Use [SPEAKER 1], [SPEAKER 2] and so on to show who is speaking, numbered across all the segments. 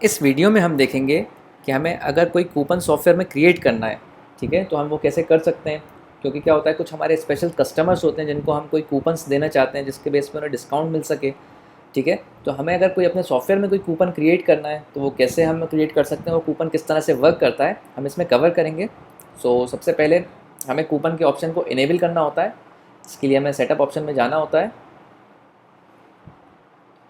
[SPEAKER 1] इस वीडियो में हम देखेंगे कि हमें अगर कोई कूपन सॉफ्टवेयर में क्रिएट करना है, ठीक है, तो हम वो कैसे कर सकते हैं। क्योंकि क्या होता है, कुछ हमारे स्पेशल कस्टमर्स होते हैं जिनको हम कोई कूपन्स देना चाहते हैं जिसके बेस पे उन्हें डिस्काउंट मिल सके, ठीक है। तो हमें अगर कोई अपने सॉफ्टवेयर में कोई कूपन क्रिएट करना है तो वो कैसे हम क्रिएट कर सकते हैं, वो कूपन किस तरह से वर्क करता है, हम इसमें कवर करेंगे। सबसे पहले हमें कूपन के ऑप्शन को इनेबल करना होता है। इसके लिए हमें सेटअप ऑप्शन में जाना होता है।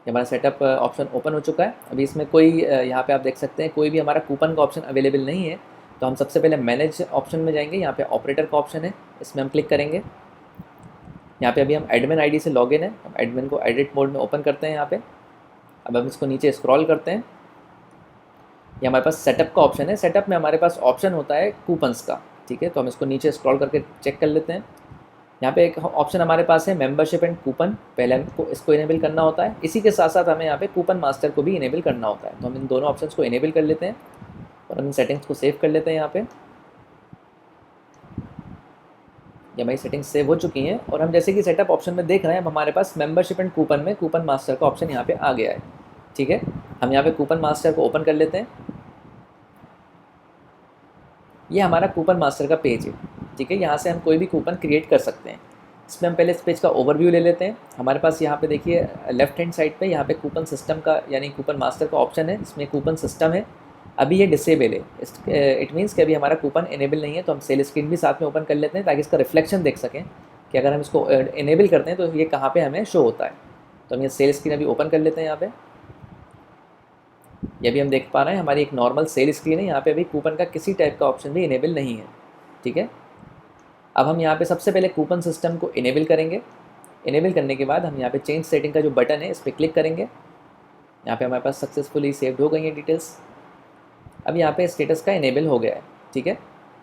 [SPEAKER 1] हमारा सेटअप ऑप्शन ओपन हो चुका है। अभी इसमें कोई यहाँ पे आप देख सकते हैं कोई भी हमारा कूपन का ऑप्शन अवेलेबल नहीं है। तो हम सबसे पहले मैनेज ऑप्शन में जाएंगे। यहाँ पे ऑपरेटर का ऑप्शन है, इसमें हम क्लिक करेंगे। यहाँ पे अभी हम एडमिन आईडी से लॉगिन है, हम एडमिन को एडिट मोड में ओपन करते हैं यहाँ पे। अब हम इसको नीचे स्क्रॉल करते हैं, ये हमारे पास सेटअप का ऑप्शन है। सेटअप में हमारे पास ऑप्शन होता है कूपन्स का, ठीक है। तो हम इसको नीचे स्क्रॉल करके चेक कर लेते हैं। यहाँ पे एक ऑप्शन हमारे पास है मेंबरशिप एंड कूपन, पहले हमको इसको इनेबल करना होता है। इसी के साथ साथ हमें यहाँ पे कूपन मास्टर को भी इनेबल करना होता है। तो हम इन दोनों ऑप्शंस को इनेबल कर लेते हैं और हम इन सेटिंग्स को सेव कर लेते हैं। यहाँ पे ये हमारी सेटिंग्स सेव हो चुकी हैं और हम जैसे कि सेटअप ऑप्शन में देख रहे हैं, अब हमारे पास मेंबरशिप एंड कूपन में कूपन मास्टर का ऑप्शन यहाँ पे आ गया है, ठीक है। हम यहाँ पे कूपन मास्टर को ओपन कर लेते हैं। ये हमारा कूपन मास्टर का पेज है, ठीक है। यहाँ से हम कोई भी कूपन क्रिएट कर सकते हैं। इसमें हम पहले इस पेज का ओवरव्यू ले लेते हैं। हमारे पास यहाँ पे देखिए लेफ्ट हैंड साइड पे यहाँ पे कूपन सिस्टम का यानी कूपन मास्टर का ऑप्शन है। इसमें कूपन सिस्टम है, अभी ये डिसेबल है। इट मीन्स कि अभी हमारा कूपन इनेबल नहीं है। तो हम सेल स्क्रीन भी साथ में ओपन कर लेते हैं ताकि इसका रिफ्लेक्शन देख सकें कि अगर हम इसको इनेबल करते हैं तो ये कहाँ पर हमें शो होता है। तो हम ये सेल स्क्रीन अभी ओपन कर लेते हैं। यहाँ पर ये भी हम देख पा रहे हैं हमारी एक नॉर्मल सेल स्क्रीन है। यहाँ पे अभी कूपन का किसी टाइप का ऑप्शन भी इनेबल नहीं है, ठीक है। अब हम यहाँ पे सबसे पहले कूपन सिस्टम को इनेबल करेंगे। इनेबल करने के बाद हम यहाँ पे चेंज सेटिंग का जो बटन है इस पर क्लिक करेंगे। यहाँ पे हमारे पास सक्सेसफुली सेव्ड हो गई है डिटेल्स। अब यहाँ पे स्टेटस का इनेबल हो गया है, ठीक है।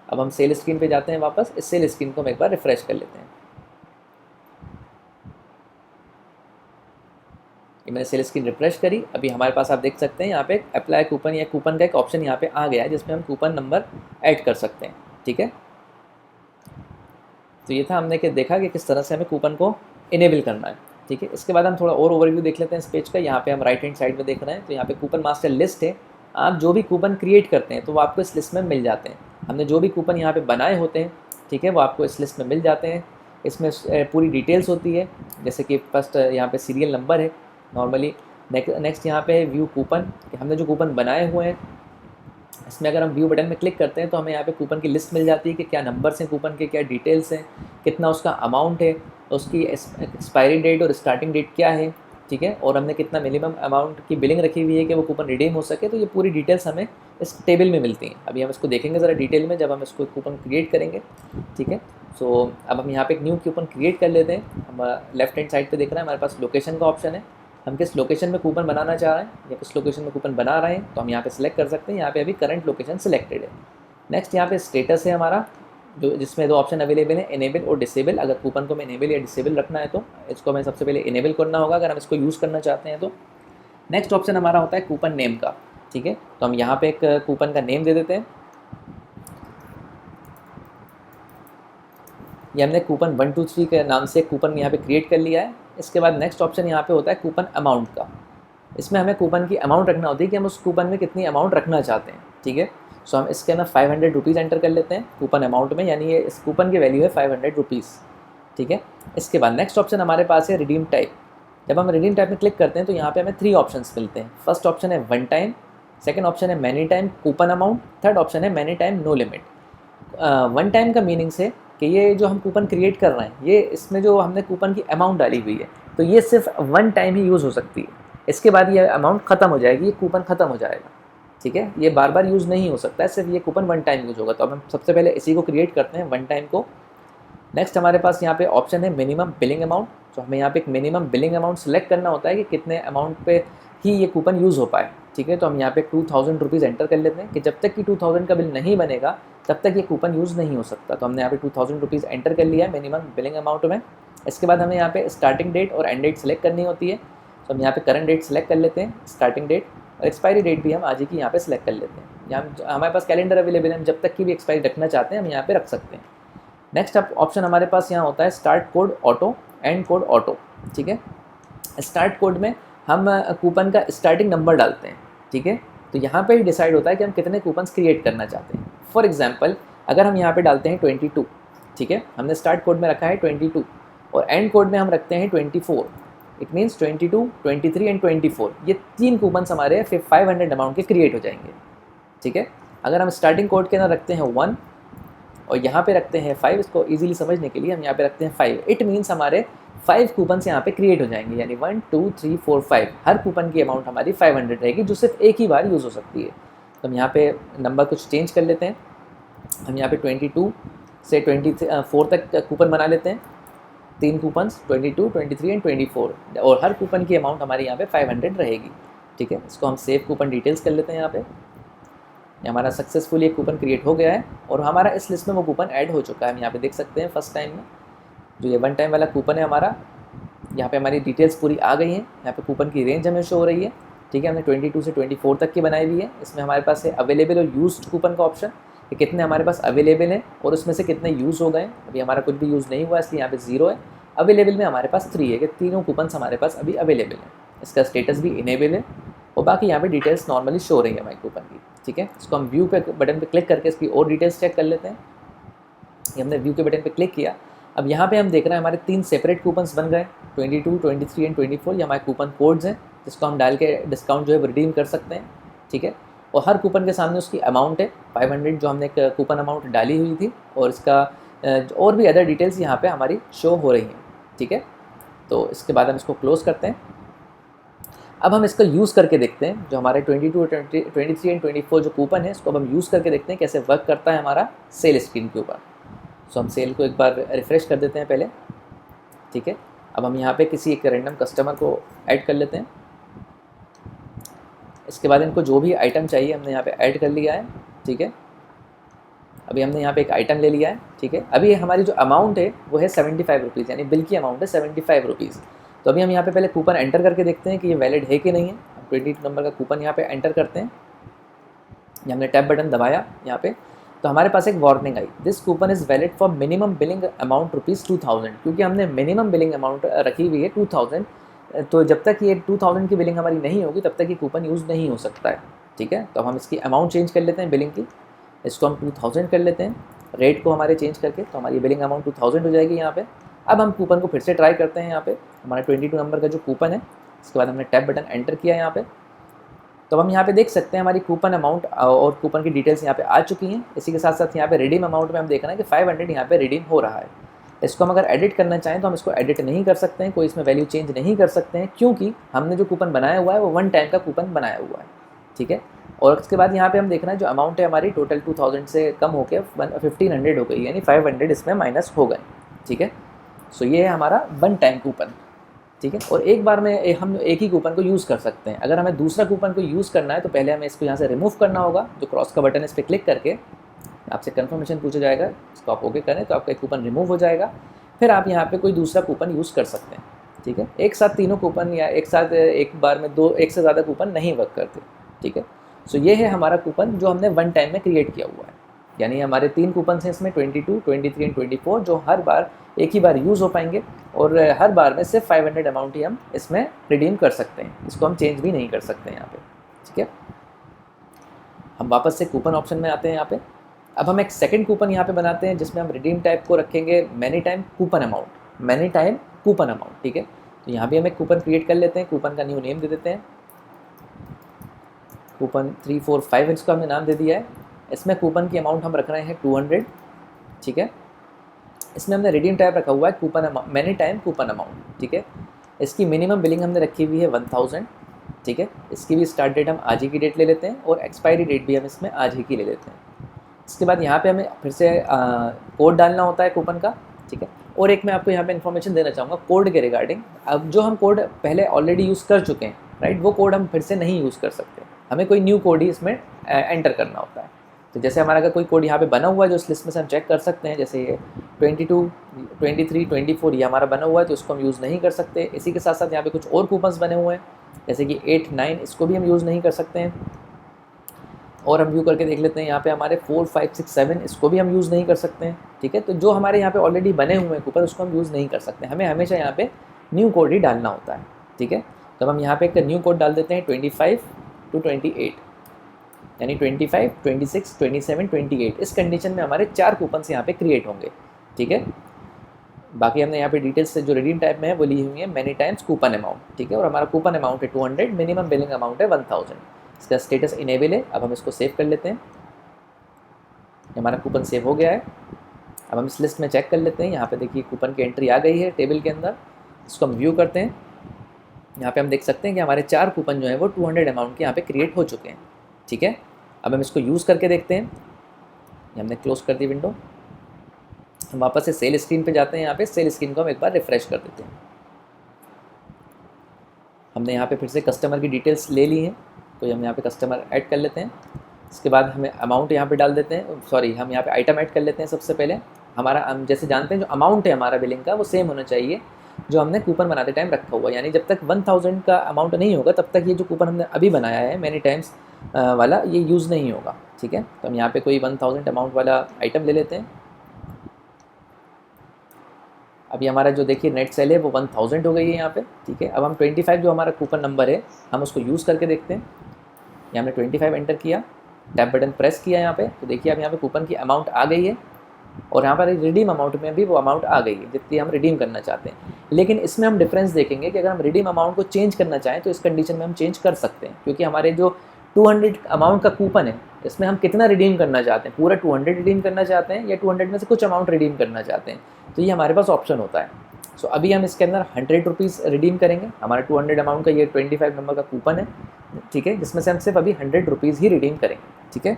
[SPEAKER 1] अब हम सेल स्क्रीन पे जाते हैं वापस। इस सेल स्क्रीन को हम एक बार रिफ्रेश कर लेते हैं। ये मैंने सेल स्क्रीन रिफ्रेश करी। अभी हमारे पास आप देख सकते हैं यहाँ पे अप्लाई कूपन या कूपन का एक ऑप्शन यहाँ पे आ गया है जिसमें हम कूपन नंबर ऐड कर सकते हैं, ठीक है। तो ये था, हमने कि देखा कि किस तरह से हमें कूपन को इनेबल करना है, ठीक है। इसके बाद हम थोड़ा और ओवरव्यू देख लेते हैं इस पेज का। यहाँ पे हम राइट हैंड साइड में देख रहे हैं तो यहाँ पे कूपन मास्टर लिस्ट है। आप जो भी कूपन क्रिएट करते हैं तो वो आपको इस लिस्ट में मिल जाते हैं। हमने जो भी कूपन यहाँ पे बनाए होते हैं, ठीक है, वो आपको इस लिस्ट में मिल जाते हैं। इसमें पूरी डिटेल्स होती है, जैसे कि फर्स्ट यहाँ पे सीरियल नंबर है नॉर्मली। नेक्स्ट यहाँ पे व्यू कूपन, कि हमने जो कूपन बनाए हुए हैं इसमें अगर हम व्यू बटन में क्लिक करते हैं तो हमें यहाँ पे कूपन की लिस्ट मिल जाती है कि क्या नंबर्स हैं कूपन के, क्या डिटेल्स हैं, कितना उसका अमाउंट है, उसकी एक्सपायरी डेट और स्टार्टिंग डेट क्या है, ठीक है, और हमने कितना मिनिमम अमाउंट की बिलिंग रखी हुई है कि वो कूपन रिडीम हो सके। तो ये पूरी डिटेल्स हमें इस टेबल में मिलती हैं। अभी हम इसको देखेंगे ज़रा डिटेल में जब हम इसको कूपन क्रिएट करेंगे, ठीक है। अब हम यहाँ पे एक न्यू कूपन क्रिएट कर लेते हैं। हम लेफ्ट हैंड साइड पे देख रहे हैं हमारे पास लोकेशन का ऑप्शन है। हम किस लोकेशन में कूपन बनाना चाह रहे हैं या किस लोकेशन में कूपन बना रहे हैं तो हम यहाँ पे सिलेक्ट कर सकते हैं। यहाँ पे अभी करंट लोकेशन सिलेक्टेड है। नेक्स्ट यहाँ पे स्टेटस है हमारा, जो जिसमें दो ऑप्शन अवेलेबल है, इनेबल और डिसेबल। अगर कूपन को हमें इनेबल या डिसेबल रखना है तो इसको हमें सबसे पहले इनेबल करना होगा अगर हम इसको यूज़ करना चाहते हैं तो। नेक्स्ट ऑप्शन हमारा होता है कूपन नेम का, ठीक है। तो हम यहाँ पे एक कूपन का नेम दे देते हैं। ये हमने कूपन 1 2 3 के नाम से कूपन यहाँ पे क्रिएट कर लिया है। इसके बाद नेक्स्ट ऑप्शन यहाँ पे होता है कूपन अमाउंट का। इसमें हमें कूपन की अमाउंट रखना होती है कि हम उस कूपन में कितनी अमाउंट रखना चाहते हैं, ठीक है। सो हम इसके अंदर 500 रुपीज़ एंटर कर लेते हैं कूपन अमाउंट में, यानी ये इस कूपन की वैल्यू है 500 रुपीज़, ठीक है। इसके बाद नेक्स्ट ऑप्शन हमारे पास है रिडीम टाइप। जब हम रिडीम टाइप में क्लिक करते हैं तो यहाँ पे हमें 3 ऑप्शंस मिलते हैं। फर्स्ट ऑप्शन है 1 टाइम, सेकंड ऑप्शन है many time coupon amount, third option है many time no limit. 1 time का मीनिंग से कि ये जो हम कूपन क्रिएट कर रहे हैं, ये इसमें जो हमने कूपन की अमाउंट डाली हुई है तो ये सिर्फ 1 टाइम ही यूज़ हो सकती है। इसके बाद ये अमाउंट ख़त्म हो जाएगी, ये कूपन ख़त्म हो जाएगा, ठीक है। ये बार बार यूज़ नहीं हो सकता है, सिर्फ ये कूपन 1 टाइम यूज़ होगा। तो अब हम सबसे पहले इसी को क्रिएट करते हैं 1 टाइम को। नेक्स्ट हमारे पास यहाँ पे ऑप्शन है मिनिमम बिलिंग अमाउंट। तो हमें यहाँ पे एक मिनिमम बिलिंग अमाउंट सेलेक्ट करना होता है कि कितने अमाउंट पे ही ये कूपन यूज़ हो पाए, ठीक है। तो हम यहाँ पे 2000 रुपीज़ एंटर कर लेते हैं कि जब तक कि 2000 का बिल नहीं बनेगा तब तक ये कूपन यूज़ नहीं हो सकता। तो हमने यहाँ पे 2000 रुपीज़ एंटर कर लिया है मिनिमम बिलिंग अमाउंट में। इसके बाद हमें यहाँ पे स्टार्टिंग डेट और एंड डेट सेलेक्ट करनी होती है। तो हम यहाँ पे करंट डेट सेलेक्ट कर लेते हैं, स्टार्टिंग डेट, और एक्सपायरी डेट भी हम आज ही की यहाँ पे सेलेक्ट कर लेते हैं। यहाँ हमारे पास कैलेंडर अवेलेबल है, हम जब तक की भी एक्सपायरी रखना चाहते हैं हम यहाँ पे रख सकते हैं। नेक्स्ट ऑप्शन हमारे पास यहाँ होता है start code auto, and code auto, ठीक है। स्टार्ट कोड में हम कूपन का स्टार्टिंग नंबर डालते हैं, ठीक है। तो यहाँ पे ही डिसाइड होता है कि हम कितने कूपन्स क्रिएट करना चाहते हैं। फॉर एग्जांपल अगर हम यहाँ पे डालते हैं 22, ठीक है, हमने स्टार्ट कोड में रखा है 22 और एंड कोड में हम रखते हैं 24, इट मीन्स 22, 23 एंड 24, ये 3 कूपन्स हमारे 500 अमाउंट के क्रिएट हो जाएंगे, ठीक है। अगर हम स्टार्टिंग कोड के अंदर रखते हैं 1 और यहाँ पे रखते हैं 5, इसको इजीली समझने के लिए हम यहाँ पे रखते हैं 5, इट मीन्स हमारे 5 कूपन्स यहाँ पे क्रिएट हो जाएंगे, यानी 1 2 3 4 5, हर कूपन की अमाउंट हमारी 500 रहेगी जो सिर्फ एक ही बार यूज़ हो सकती है। तो हम यहाँ पे नंबर कुछ चेंज कर लेते हैं, हम यहाँ पे 22 से 24 तक कूपन बना लेते हैं, 3 कूपन्स 22, 23 एंड 24 और हर कूपन की अमाउंट हमारी यहाँ पे 500 रहेगी, ठीक है। इसको हम सेव कूपन डिटेल्स कर लेते हैं। यहाँ पे हमारा सक्सेसफुली एक कूपन क्रिएट हो गया है और हमारा इस लिस्ट में वो कूपन ऐड हो चुका है। हम यहाँ पे देख सकते हैं फर्स्ट टाइम में जो ये 1 टाइम वाला कूपन है हमारा, यहाँ पे हमारी डिटेल्स पूरी आ गई हैं। यहाँ पे कूपन की रेंज हमें शो हो रही है, ठीक है। हमने 22 से 24 तक की बनाई हुई है। इसमें हमारे पास है अवेलेबल और यूज्ड कूपन का ऑप्शन कि कितने हमारे पास अवेलेबल हैं और उसमें से कितने यूज़ हो गए। अभी हमारा कुछ भी यूज़ नहीं हुआ इसलिए यहाँ पे 0 है। अवेलेबल में हमारे पास 3 है कि तीनों कूपन्स हमारे पास अभी अवेलेबल हैं, इसका स्टेटस भी इनेबल है और बाकी यहाँ पे डिटेल्स नॉर्मली शो हो रही है हमारी कूपन की, ठीक है। इसको हम व्यू पे बटन पे क्लिक करके इसकी और डिटेल्स चेक कर लेते हैं। ये हमने व्यू के बटन पे क्लिक किया, अब यहाँ पे हम देख रहे हैं हमारे 3 सेपरेट कूपन्स बन गए, 22, 23 एंड 24। ये हमारे कूपन कोड्स हैं जिसको हम डाल के डिस्काउंट जो है रिडीम कर सकते हैं, ठीक है। और हर कूपन के सामने उसकी अमाउंट है 500 जो हमने एक कूपन अमाउंट डाली हुई थी और इसका और भी अदर डिटेल्स यहाँ पे हमारी शो हो रही हैं, ठीक है। तो इसके बाद हम इसको क्लोज़ करते हैं। अब हम इसका यूज़ करके देखते हैं जो हमारे 22, 23 एंड 24 जो कूपन है इसको अब हम यूज़ करके देखते हैं कैसे वर्क करता है हमारा सेल स्क्रीन के ऊपर। सो हम सेल को एक बार रिफ़्रेश कर देते हैं पहले, ठीक है। अब हम यहाँ पे किसी एक रैंडम कस्टमर को ऐड कर लेते हैं। इसके बाद इनको जो भी आइटम चाहिए हमने यहाँ पे ऐड कर लिया है, ठीक है। अभी हमने यहाँ पे एक आइटम ले लिया है, ठीक है। अभी हमारी जो अमाउंट है वो है 75 रुपीज़, यानी बिल की अमाउंट है 75 रुपीज़। तो अभी हम यहाँ पे पहले कूपन एंटर करके देखते हैं कि ये वैलिड है कि नहीं है। 22 नंबर का कूपन यहाँ पे एंटर करते हैं, ये हमने टैब बटन दबाया यहाँ पे, तो हमारे पास एक warning I, this coupon is valid for minimum billing amount ₹2000, क्योंकि हमने मिनिमम बिलिंग अमाउंट रखी हुई है 2000। तो जब तक ये 2000 की बिलिंग हमारी नहीं होगी तब तक ये कूपन यूज़ नहीं हो सकता है, ठीक है। तो हम इसकी अमाउंट चेंज कर लेते हैं बिलिंग की, इसको हम 2000 कर लेते हैं, रेट को हमारे चेंज करके, तो हमारी बिलिंग अमाउंट 2000 हो जाएगी यहाँ पे। अब हम कूपन को फिर से ट्राई करते हैं। यहाँ पे हमारा 22 नंबर का जो कूपन है, इसके बाद हमने टैब बटन एंटर किया यहाँ पे, तो हम यहाँ पे देख सकते हैं हमारी कूपन अमाउंट और कूपन की डिटेल्स यहाँ पे आ चुकी हैं। इसी के साथ साथ यहाँ पे रिडीम अमाउंट में हम देख रहे हैं कि 500 यहाँ पे रिडीम हो रहा है। इसको हम अगर एडिट करना चाहें तो हम इसको एडिट नहीं कर सकते हैं, कोई इसमें वैल्यू चेंज नहीं कर सकते हैं, क्योंकि हमने जो कूपन बनाया हुआ है वो 1 टाइम का कूपन बनाया हुआ है, ठीक है। और उसके बाद यहाँ पे हम देख रहे हैं जो अमाउंट है हमारी टोटल 2000 से कम होकर 1500 हो गई, यानी 500 इसमें माइनस हो गए, ठीक है। सो ये है हमारा 1 टाइम कूपन, ठीक है। और एक बार में हम एक ही कूपन को यूज़ कर सकते हैं। अगर हमें दूसरा कूपन को यूज़ करना है तो पहले हमें इसको यहाँ से रिमूव करना होगा, जो क्रॉस का बटन है इस पर क्लिक करके आपसे कंफर्मेशन पूछा जाएगा, इसको आप ओके करें तो आपका एक कूपन रिमूव हो जाएगा। फिर आप यहाँ पे कोई दूसरा कूपन यूज़ कर सकते हैं, ठीक है। एक साथ तीनों कूपन या एक साथ एक बार में एक से ज़्यादा कूपन नहीं वर्क करते, ठीक है। सो ये है हमारा कूपन जो हमने 1 टाइम में क्रिएट किया हुआ है, यानी हमारे 3 कूपन हैं इसमें 22, 23 एंड 24, जो हर बार एक ही बार यूज़ हो पाएंगे और हर बार में सिर्फ 500 अमाउंट ही हम इसमें रिडीम कर सकते हैं, इसको हम चेंज भी नहीं कर सकते हैं यहाँ पे, ठीक है। हम वापस से कूपन ऑप्शन में आते हैं यहाँ पे। अब हम एक सेकंड कूपन यहाँ पे बनाते हैं जिसमें हम रिडीम टाइप को रखेंगे many time coupon amount, many time coupon amount, ठीक है। तो यहाँ भी हम एक कूपन क्रिएट कर लेते हैं, कूपन का न्यू नेम दे देते हैं, कूपन 345 इसको हमने नाम दे दिया है। इसमें कूपन की अमाउंट हम रख रहे हैं 200, ठीक है। इसमें हमने रिडीम टाइप रखा हुआ है coupon amount, many time coupon amount, ठीक है। इसकी मिनिमम बिलिंग हमने रखी हुई है 1000, ठीक है। इसकी भी स्टार्ट डेट हम आज ही की डेट ले लेते हैं और एक्सपायरी डेट भी हम इसमें आज ही की ले लेते हैं। इसके बाद यहाँ पे हमें फिर से कोड डालना होता है कूपन का, ठीक है। और एक मैं आपको यहाँ पे इन्फॉर्मेशन देना चाहूँगा कोड के रिगार्डिंग। अब जो हम कोड पहले ऑलरेडी यूज़ कर चुके हैं, राइट, वो कोड हम फिर से नहीं यूज़ कर सकते, हमें कोई न्यू कोड ही इसमें एंटर करना होता है। तो जैसे हमारा अगर कोई कोड यहाँ पे बना हुआ है जो इस लिस्ट में से हम चेक कर सकते हैं, जैसे ये 22, 23, 24 ये हमारा बना हुआ है तो इसको हम यूज़ नहीं कर सकते। इसी के साथ साथ यहाँ पे कुछ और कूपन्स बने हुए हैं जैसे कि 8, 9, इसको भी हम यूज़ नहीं कर सकते हैं। और हम व्यू करके देख लेते हैं यहाँ पे हमारे 4, 5, 6, 7 इसको भी हम यूज़ नहीं कर सकते हैं, ठीक है। तो जो हमारे यहाँ पे ऑलरेडी बने हुए हैं कूपन उसको हम यूज़ नहीं कर सकते, हमें हमेशा यहाँ पे न्यू कोड ही डालना होता है, ठीक है। तो हम यहाँ पे एक न्यू कोड डाल देते हैं 25 to 28, यानी 25, 26, 27, 28 इस कंडीशन में हमारे 4 कूपन्स यहाँ पे क्रिएट होंगे, ठीक है। बाकी हमने यहाँ पे डिटेल्स से जो रिडीम टाइप में है वो ली हुई है मैनी टाइम्स कूपन अमाउंट, ठीक है। और हमारा कूपन अमाउंट है 200, मिनिमम बिलिंग अमाउंट है 1000। इसका स्टेटस इनेबल है। अब हम इसको सेव कर लेते हैं। हमारा कूपन सेव हो गया है। अब हम इस लिस्ट में चेक कर लेते हैं। यहाँ पे देखिए कूपन की एंट्री आ गई है टेबल के अंदर। इसको हम व्यू करते हैं। यहाँ पे हम देख सकते हैं कि हमारे 4 कूपन जो है वो 200 अमाउंट के यहाँ पे क्रिएट हो चुके हैं, ठीक है। अब हम इसको यूज़ करके देखते हैं। ये हमने क्लोज कर दी विंडो। हम वापस से सेल स्क्रीन पे जाते हैं। यहाँ पे सेल स्क्रीन को हम एक बार रिफ्रेश कर देते हैं। हमने यहाँ पे फिर से कस्टमर की डिटेल्स ले ली हैं, तो हम यहाँ पे कस्टमर ऐड कर लेते हैं। इसके बाद हमें अमाउंट यहाँ पे डाल देते हैं, सॉरी हम यहाँ पे आइटम ऐड कर लेते हैं। सबसे पहले हमारा हम जैसे जानते हैं जो अमाउंट है हमारा बिलिंग का वो सेम होना चाहिए जो हमने कूपन बनाते टाइम रखा हुआ, यानी जब तक 1000 का अमाउंट नहीं होगा तब तक ये जो कूपन हमने अभी बनाया है मैनी टाइम्स वाला ये यूज़ नहीं होगा, ठीक है। तो हम यहाँ पे कोई 1000 अमाउंट वाला आइटम ले लेते हैं। अभी हमारा जो देखिए नेट सेल है वो 1000 हो गई है यहाँ पे, ठीक है। अब हम 25 जो हमारा कूपन नंबर है हम उसको यूज़ करके देखते हैं। यहाँ हमने 25 एंटर किया, टैप बटन प्रेस किया यहाँ पे, तो देखिए अब यहाँ पे कूपन की अमाउंट आ गई है और यहाँ पर रिडीम अमाउंट में भी वो अमाउंट आ गई है जितनी हम रिडीम करना चाहते हैं। लेकिन इसमें हम डिफरेंस देखेंगे कि अगर हम रिडीम अमाउंट को चेंज करना चाहें तो इस कंडीशन में हम चेंज कर सकते हैं, क्योंकि हमारे जो 200 अमाउंट का कूपन है इसमें हम कितना रिडीम करना चाहते हैं, पूरा 200 रिडीम करना चाहते हैं या 200 में से कुछ अमाउंट रिडीम करना चाहते हैं, तो ये हमारे पास ऑप्शन होता है। सो अभी हम इसके अंदर 100 रुपीज़ रिडीम करेंगे। हमारा 200 अमाउंट का ये 25 नंबर का कूपन है, ठीक है, जिसमें से हम सिर्फ अभी 100 रुपीज़ ही रिडीम करेंगे, ठीक है।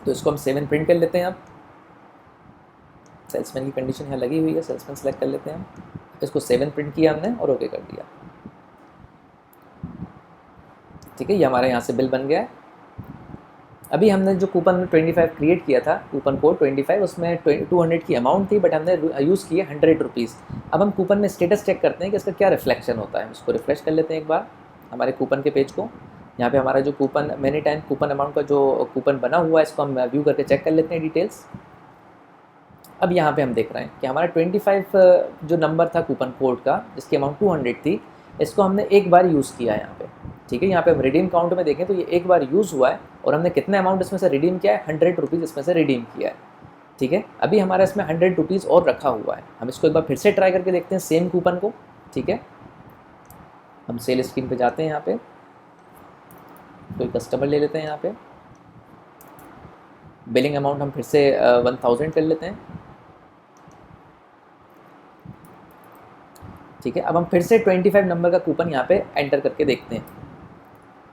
[SPEAKER 1] तो इसको हम 7 प्रिंट कर लेते हैं। अब सेल्समैन की कंडीशन यहाँ लगी हुई है, सेल्समैन सेलेक्ट कर लेते हैं। इसको 7 प्रिंट किया हमने और ओके कर दिया, ठीक है। ये हमारे यहाँ से बिल बन गया है। अभी हमने जो कूपन में 25 क्रिएट किया था, कूपन कोड 25, उसमें 200 की अमाउंट थी बट हमने यूज़ किए 100 रुपीज़। अब हम कूपन में स्टेटस चेक करते हैं कि इसका क्या रिफ्लेक्शन होता है। इसको रिफ्रेश कर लेते हैं एक बार हमारे कूपन के पेज को। यहाँ पे हमारा जो coupon many time coupon amount का जो कूपन बना हुआ है इसको हम व्यू करके चेक कर लेते हैं डिटेल्स। अब यहाँ पे हम देख रहे हैं कि हमारा 25 जो नंबर था कूपन कोड का जिसकी अमाउंट 200 थी, इसको हमने एक बार यूज़ किया है यहाँ पे, ठीक है। यहाँ पे हम रिडीम काउंट में देखें तो ये एक बार यूज़ हुआ है और हमने कितने अमाउंट इसमें से रिडीम किया है, 100 रुपीज़ इसमें से रिडीम किया है, ठीक है। अभी हमारा इसमें 100 रुपीज़ और रखा हुआ है। हम इसको एक बार फिर से ट्राई करके देखते हैं सेम कूपन को, ठीक है। हम सेल स्क्रीन पे जाते हैं। यहाँ पे कोई कस्टमर ले लेते हैं। यहाँ पे बिलिंग अमाउंट हम फिर से 1000 कर लेते हैं, ठीक है। अब हम फिर से 25 नंबर का कूपन यहाँ पे एंटर करके देखते हैं।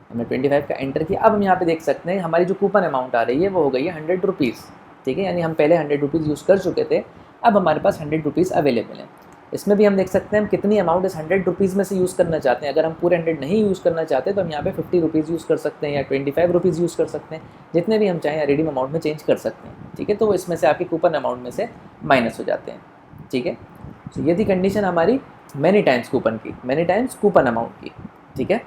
[SPEAKER 1] हमने 25 का एंटर किया। अब हम यहाँ पे देख सकते हैं हमारी जो कूपन अमाउंट आ रही है वो हो गई है 100 रुपीज़, ठीक है। यानी हम पहले 100 रुपीज़ यूज़ कर चुके थे, अब हमारे पास 100 रुपीज़ अवेलेबल हैं। इसमें भी हम देख सकते हैं हम कितनी अमाउंट इस 100 रुपीज़ में से यूज़ करना चाहते हैं। अगर हम पूरे 100 नहीं यूज़ करना चाहते तो हम यहाँ पे 50 रुपीज़ यूज़ कर सकते हैं या 25 रुपीज़ यूज़ कर सकते हैं, जितने भी हम चाहें रिडीम अमाउंट में चेंज कर सकते हैं, ठीक है। तो इसमें से आपके कूपन अमाउंट में से माइनस हो जाते हैं, ठीक है। तो ये थी कंडीशन हमारी मैनी टाइम्स कूपन की, मैनी टाइम्स कूपन अमाउंट की, ठीक है।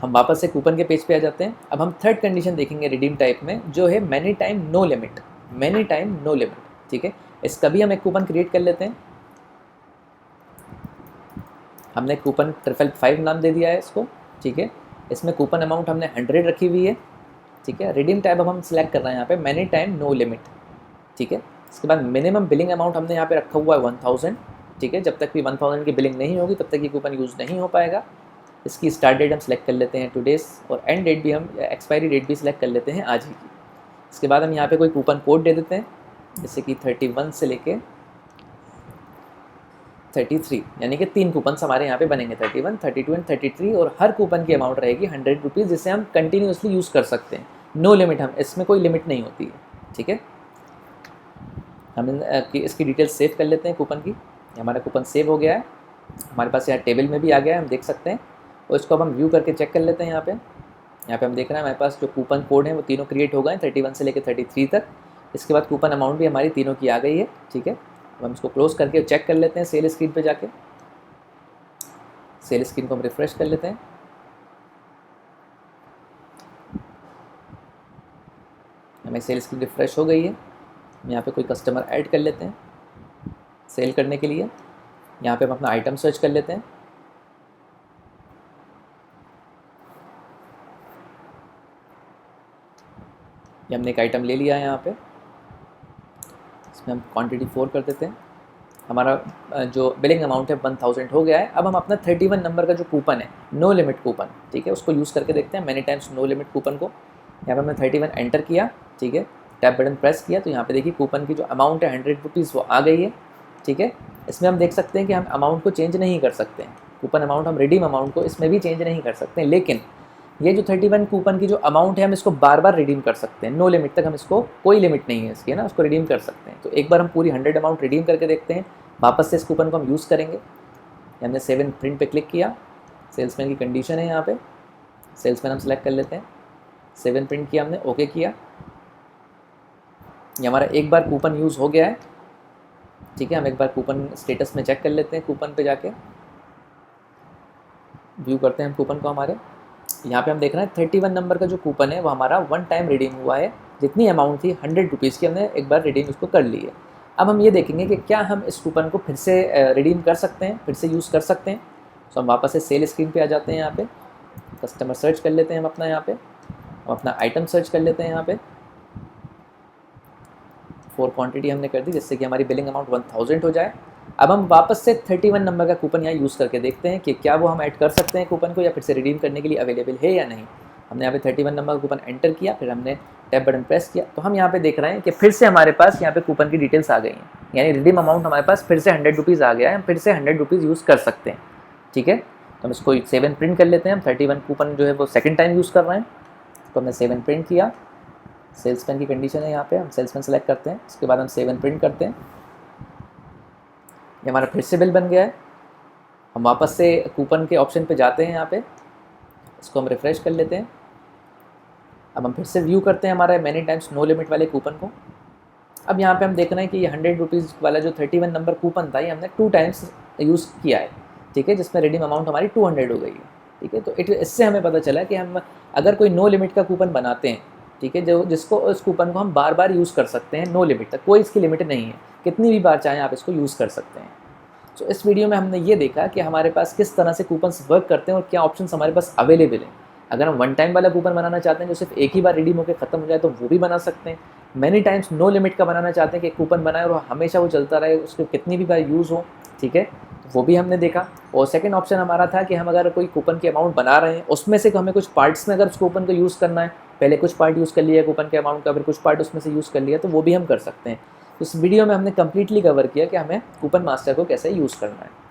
[SPEAKER 1] हम वापस से कूपन के पेज पे आ जाते हैं। अब हम थर्ड कंडीशन देखेंगे रिडीम टाइप में जो है many time no limit, many time no limit, ठीक है। इसका भी हम एक कूपन क्रिएट कर लेते हैं। हमने कूपन 555 नाम दे दिया है इसको, ठीक है। इसमें कूपन अमाउंट हमने 100 रखी हुई है, ठीक है। रिडीम टाइप अब हम सिलेक्ट कर रहे हैं यहाँ पे मैनी टाइम नो लिमिट, ठीक है। इसके बाद मिनिमम बिलिंग अमाउंट हमने यहाँ पे रखा हुआ है 1000, ठीक है। जब तक भी 1000 की बिलिंग नहीं होगी तब तक ये कूपन यूज़ नहीं हो पाएगा। इसकी स्टार्ट डेट हम सेलेक्ट कर लेते हैं टुडेस और एंड डेट भी हम एक्सपायरी डेट भी सिलेक्ट कर लेते हैं आज ही की। इसके बाद हम यहाँ पे कोई कूपन कोड दे देते हैं जैसे कि 31 से लेके 33, यानी कि 3 कूपन हमारे यहाँ पे बनेंगे 31, 32 एंड 33 और हर कूपन की अमाउंट रहेगी 100 रुपीज़ जिसे हम कंटिन्यूसली यूज़ कर सकते हैं। नो लिमिट, हम इसमें कोई लिमिट नहीं होती है, ठीक है। हम इसकी डिटेल्स सेव कर लेते हैं कूपन की। हमारा कूपन सेव हो गया है, हमारे पास यहाँ टेबल में भी आ गया है, हम देख सकते हैं। और इसको अब हम व्यू करके चेक कर लेते हैं। यहाँ पे हम देख रहे हैं हमारे पास जो कूपन कोड है वो तीनों क्रिएट हो गए हैं 31 से लेकर 33 तक। इसके बाद कूपन अमाउंट भी हमारी तीनों की आ गई है, ठीक है। अब हम इसको क्लोज करके चेक कर लेते हैं सेल स्क्रीन पे जाके। सेल स्क्रीन को हम रिफ्रेश कर लेते हैं। हमें सेल स्क्रीन रिफ्रेश हो गई है। यहाँ पे कोई कस्टमर ऐड कर लेते हैं सेल करने के लिए। यहाँ पे हम अपना आइटम सर्च कर लेते हैं। ये हमने एक आइटम ले लिया है यहाँ पे, इसमें हम क्वांटिटी 4 कर देते हैं। हमारा जो बिलिंग अमाउंट है 1000 हो गया है। अब हम अपना 31 नंबर का जो कूपन है, नो लिमिट कूपन, ठीक है, उसको यूज़ करके देखते हैं। Many times no limit coupon को यहाँ पे हमने 31 एंटर किया, ठीक है, टैब बटन प्रेस किया तो यहाँ पे देखिए कूपन की जो अमाउंट है 100 रुपीज़ वो आ गई है, ठीक है। इसमें हम देख सकते हैं कि हम अमाउंट को चेंज नहीं कर सकते हैं, कूपन अमाउंट हम रिडीम अमाउंट को इसमें भी चेंज नहीं कर सकते हैं, लेकिन ये जो 31 कूपन की जो अमाउंट है हम इसको बार बार रिडीम कर सकते हैं, नो लिमिट तक हम इसको, कोई लिमिट नहीं है इसकी, है ना, उसको रिडीम कर सकते हैं। तो एक बार हम पूरी 100 अमाउंट रिडीम करके देखते हैं, वापस से इस कूपन को हम यूज़ करेंगे। हमने सेव एंड प्रिंट पे क्लिक किया, सेल्समैन की कंडीशन है यहाँ पे, सेल्समैन हम सेलेक्ट कर लेते हैं, सेव एंड प्रिंट किया हमने, ओके किया। ये हमारा एक बार कूपन यूज़ हो गया है, ठीक है। हम एक बार कूपन स्टेटस में चेक कर लेते हैं, कूपन पे जाके व्यू करते हैं हम कूपन को। हमारे यहाँ पे हम देख रहे हैं 31 नंबर का जो कूपन है वो हमारा 1 टाइम रिडीम हुआ है, जितनी अमाउंट थी 100 रुपीज़ की हमने एक बार रिडीम इसको कर ली है। अब हम ये देखेंगे कि क्या हम इस कूपन को फिर से रिडीम कर सकते हैं, फिर से यूज़ कर सकते हैं। तो हम वापस से सेल स्क्रीन पे आ जाते हैं, यहाँ पे कस्टमर सर्च कर लेते हैं हम अपना, यहाँ पे हम अपना आइटम सर्च कर लेते हैं। यहाँ पे 4 क्वांटिटी हमने कर दी जिससे कि हमारी बिलिंग अमाउंट 1000 हो जाए। अब हम वापस से 31 नंबर का कूपन यहाँ यूज़ करके देखते हैं कि क्या वो हम ऐड कर सकते हैं कूपन को, या फिर से रिडीम करने के लिए अवेलेबल है या नहीं। हमने यहाँ पे 31 नंबर का कूपन एंटर किया, फिर हमने टैब बटन प्रेस किया तो हम यहाँ पे देख रहे हैं कि फिर से हमारे पास यहाँ पे कूपन की डिटेल्स आ गई हैं, यानी रिडीम अमाउंट हमारे पास फिर से 100 रुपीज़ आ गया है, हम फिर से 100 रुपीज़ यूज़ कर सकते हैं, ठीक है। तो हम इसको सेव एंड प्रिंट कर लेते हैं। हम 31 कूपन जो है वो सेकंड टाइम यूज़ कर रहे हैं, तो हमने सेव एंड प्रिंट किया। सेल्समैन की कंडीशन है यहाँ पे, हम सेल्समैन सेलेक्ट करते हैं, इसके बाद हम सेव एंड प्रिंट करते हैं। ये हमारा फिर से बिल बन गया है। हम वापस से कूपन के ऑप्शन पे जाते हैं, यहाँ पे इसको हम रिफ़्रेश कर लेते हैं। अब हम फिर से व्यू करते हैं हमारे मैनी टाइम्स नो लिमिट वाले कूपन को। अब यहाँ पे हम देख रहे हैं कि ये 100 रुपीज़ वाला जो 31 नंबर कूपन था ये हमने 2 टाइम्स यूज़ किया है, ठीक है, जिसमें रिडीम अमाउंट हमारी 200 हो गई है, ठीक है। तो इससे हमें पता चला कि हम अगर कोई नो लिमिट का कूपन बनाते हैं, ठीक है, जो जिसको उस कूपन को हम बार बार यूज़ कर सकते हैं, नो लिमिट तक, कोई इसकी लिमिट नहीं है, कितनी भी बार चाहें आप इसको यूज़ कर सकते हैं। तो इस वीडियो में हमने ये देखा कि हमारे पास किस तरह से कूपन्स वर्क करते हैं और क्या ऑप्शंस हमारे पास अवेलेबल हैं। अगर हम 1 टाइम वाला कूपन बनाना चाहते हैं जो सिर्फ एक ही बार रिडीम होकर ख़त्म हो जाए तो वो भी बना सकते हैं। मैनी टाइम्स नो लिमिट का बनाना चाहते हैं कि कूपन बनाए और हमेशा वो चलता रहे, उसको कितनी भी बार यूज़ हो, ठीक है, तो वो भी हमने देखा। और सेकंड ऑप्शन हमारा था कि हम अगर कोई कूपन की अमाउंट बना रहे हैं उसमें से हमें कुछ पार्ट्स में अगर उस कूपन को यूज़ करना है, पहले कुछ पार्ट यूज़ कर लिया कूपन के अमाउंट का, फिर कुछ पार्ट उसमें से यूज़ कर लिया, तो वो भी हम कर सकते हैं। इस वीडियो में हमने कम्प्लीटली कवर किया कि हमें कूपन मास्टर को कैसे यूज़ करना है।